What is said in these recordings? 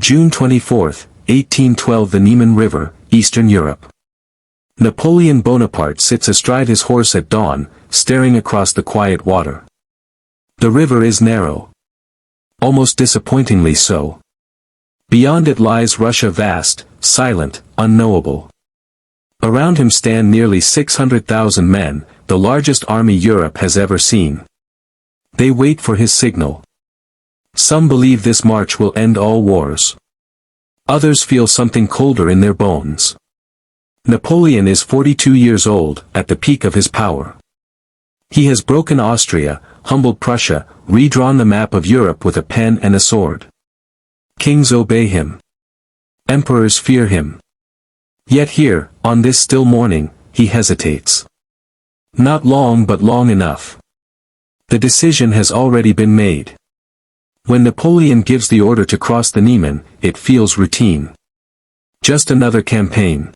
June 24, 1812. The Niemen River, Eastern Europe. Napoleon Bonaparte sits astride his horse at dawn, staring across the quiet water. The river is narrow. Almost disappointingly so. Beyond it lies Russia, vast, silent, unknowable. Around him stand nearly 600,000 men, the largest army Europe has ever seen. They wait for his signal. Some believe this march will end all wars. Others feel something colder in their bones. Napoleon is 42 years old, at the peak of his power. He has broken Austria, humbled Prussia, redrawn the map of Europe with a pen and a sword. Kings obey him. Emperors fear him. Yet here, on this still morning, he hesitates. Not long but long enough. The decision has already been made. When Napoleon gives the order to cross the Niemen, it feels routine. Just another campaign.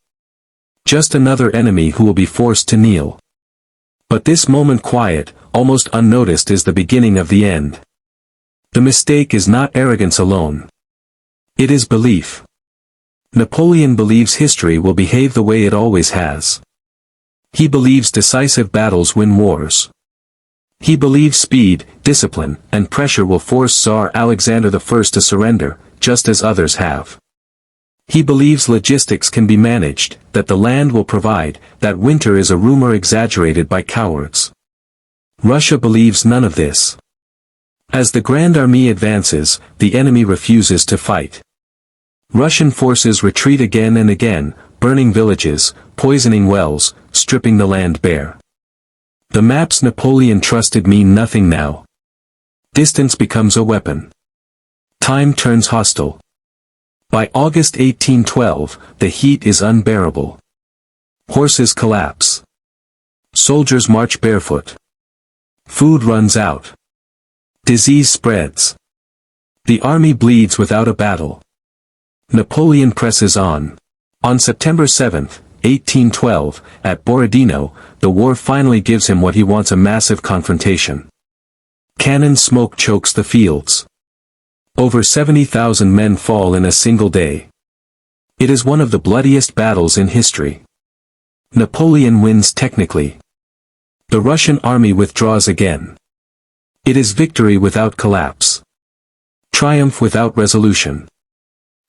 Just another enemy who will be forced to kneel. But this moment, quiet, almost unnoticed, is the beginning of the end. The mistake is not arrogance alone. It is belief. Napoleon believes history will behave the way it always has. He believes decisive battles win wars. He believes speed, discipline, and pressure will force Tsar Alexander I to surrender, just as others have. He believes logistics can be managed, that the land will provide, that winter is a rumor exaggerated by cowards. Russia believes none of this. As the Grand Armée advances, the enemy refuses to fight. Russian forces retreat again and again, burning villages, poisoning wells, stripping the land bare. The maps Napoleon trusted mean nothing now. Distance becomes a weapon. Time turns hostile. By August 1812, the heat is unbearable. Horses collapse. Soldiers march barefoot. Food runs out. Disease spreads. The army bleeds without a battle. Napoleon presses on. On September 7, 1812, at Borodino, the war finally gives him what he wants: a massive confrontation. Cannon smoke chokes the fields. Over 70,000 men fall in a single day. It is one of the bloodiest battles in history. Napoleon wins technically. The Russian army withdraws again. It is victory without collapse. Triumph without resolution.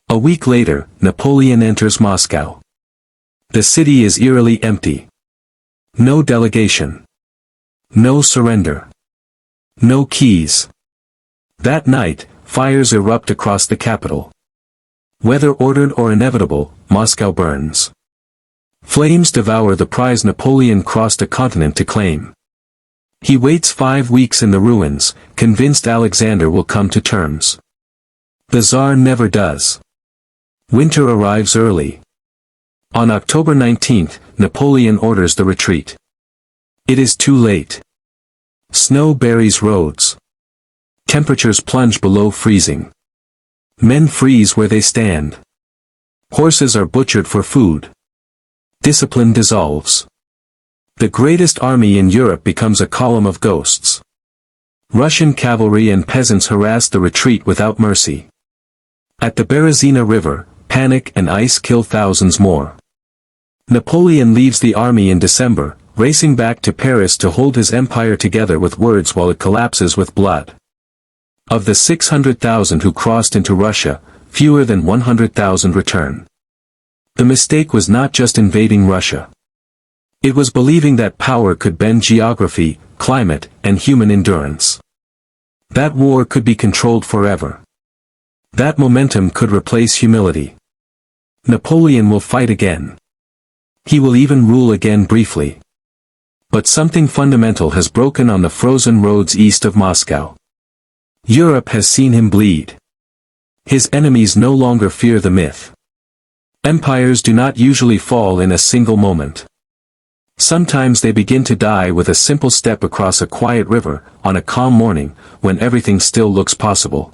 A week later, Napoleon enters Moscow. The city is eerily empty. No delegation. No surrender. No keys. That night, fires erupt across the capital. Whether ordered or inevitable, Moscow burns. Flames devour the prize Napoleon crossed a continent to claim. He waits 5 weeks in the ruins, convinced Alexander will come to terms. The Tsar never does. Winter arrives early. On October 19, Napoleon orders the retreat. It is too late. Snow buries roads. Temperatures plunge below freezing. Men freeze where they stand. Horses are butchered for food. Discipline dissolves. The greatest army in Europe becomes a column of ghosts. Russian cavalry and peasants harass the retreat without mercy. At the Berezina River, panic and ice kill thousands more. Napoleon leaves the army in December, racing back to Paris to hold his empire together with words while it collapses with blood. Of the 600,000 who crossed into Russia, fewer than 100,000 return. The mistake was not just invading Russia. It was believing that power could bend geography, climate, and human endurance. That war could be controlled forever. That momentum could replace humility. Napoleon will fight again. He will even rule again briefly. But something fundamental has broken on the frozen roads east of Moscow. Europe has seen him bleed. His enemies no longer fear the myth. Empires do not usually fall in a single moment. Sometimes they begin to die with a simple step across a quiet river, on a calm morning, when everything still looks possible.